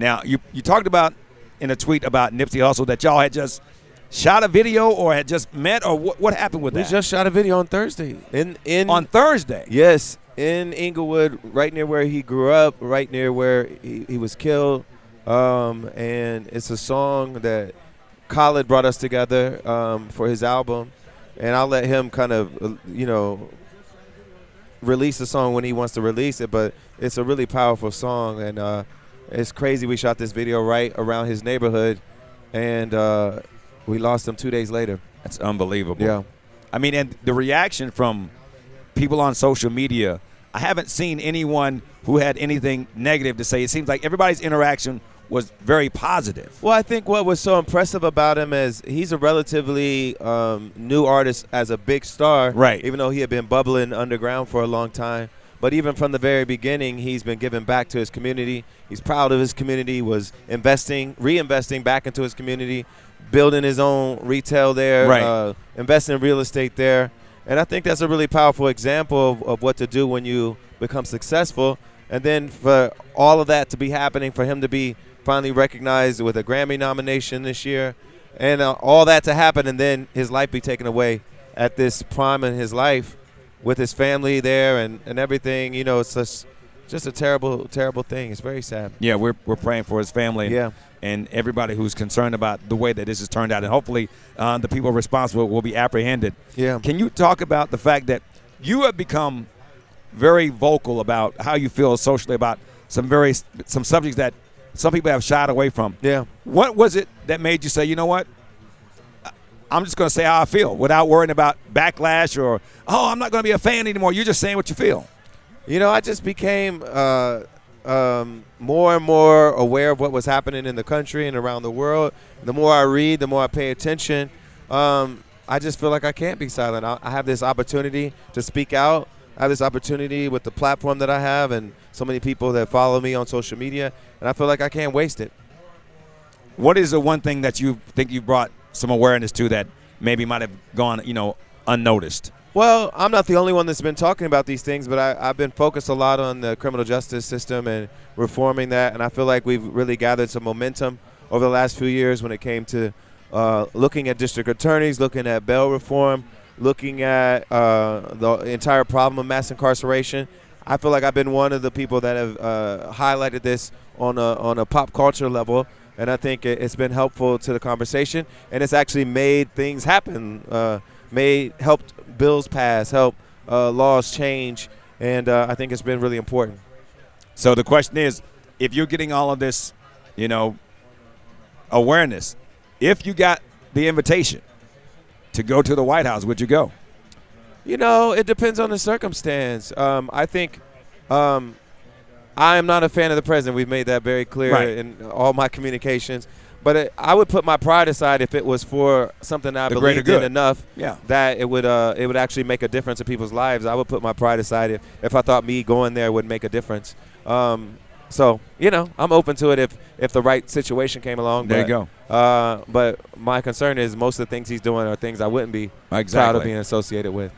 Now, you talked about in a tweet about Nipsey Hussle that y'all had just shot a video or had just met, or what happened with We that? just shot a video on Thursday. On Thursday? Yes, in Inglewood, right near where he grew up, right near where he was killed. And it's a song that Khaled brought us together for his album. And I'll let him kind of, release the song when he wants to release it. But it's a really powerful song. And it's crazy we shot this video right around his neighborhood. And we lost him 2 days later. That's unbelievable. Yeah. I mean, and the reaction from people on social media, I haven't seen anyone who had anything negative to say. It seems like everybody's interaction was very positive. Well, I think what was so impressive about him is he's a relatively new artist as a big star. Right. Even though he had been bubbling underground for a long time. But even from the very beginning, he's been giving back to his community. He's proud of his community, was reinvesting back into his community, building his own retail there, right. Investing in real estate there. And I think that's a really powerful example of what to do when you become successful. And then for all of that to be happening, for him to be finally recognized with a Grammy nomination this year, and all that to happen, and then his life be taken away at this prime in his life with his family there and everything. It's just a terrible, terrible thing. It's very sad. Yeah, we're praying for his family and everybody who's concerned about the way that this has turned out. And hopefully the people responsible will be apprehended. Yeah. Can you talk about the fact that you have become very vocal about how you feel socially about some subjects that some people have shied away from? Yeah. What was it that made you say, you know what? I'm just going to say how I feel without worrying about backlash or, I'm not going to be a fan anymore. You're just saying what you feel. I just became more and more aware of what was happening in the country and around the world. The more I read, the more I pay attention. I just feel like I can't be silent. I have this opportunity to speak out. I have this opportunity with the platform that I have and so many people that follow me on social media, and I feel like I can't waste it. What is the one thing that you think you brought some awareness to that maybe might have gone, unnoticed? Well, I'm not the only one that's been talking about these things, but I've been focused a lot on the criminal justice system and reforming that, and I feel like we've really gathered some momentum over the last few years when it came to looking at district attorneys, looking at bail reform, looking at the entire problem of mass incarceration. I feel like I've been one of the people that have highlighted this on a pop culture level. And I think it's been helpful to the conversation, and it's actually made things happen, helped bills pass, helped laws change, and I think it's been really important. So the question is, if you're getting all of this, awareness, if you got the invitation to go to the White House, would you go? It depends on the circumstance. I think I am not a fan of the president. We've made that very clear in all my communications. But I would put my pride aside if it was for something I believed in enough that it would actually make a difference in people's lives. I would put my pride aside if I thought me going there would make a difference. So, I'm open to it if the right situation came along. There you go. But my concern is most of the things he's doing are things I wouldn't be proud of being associated with.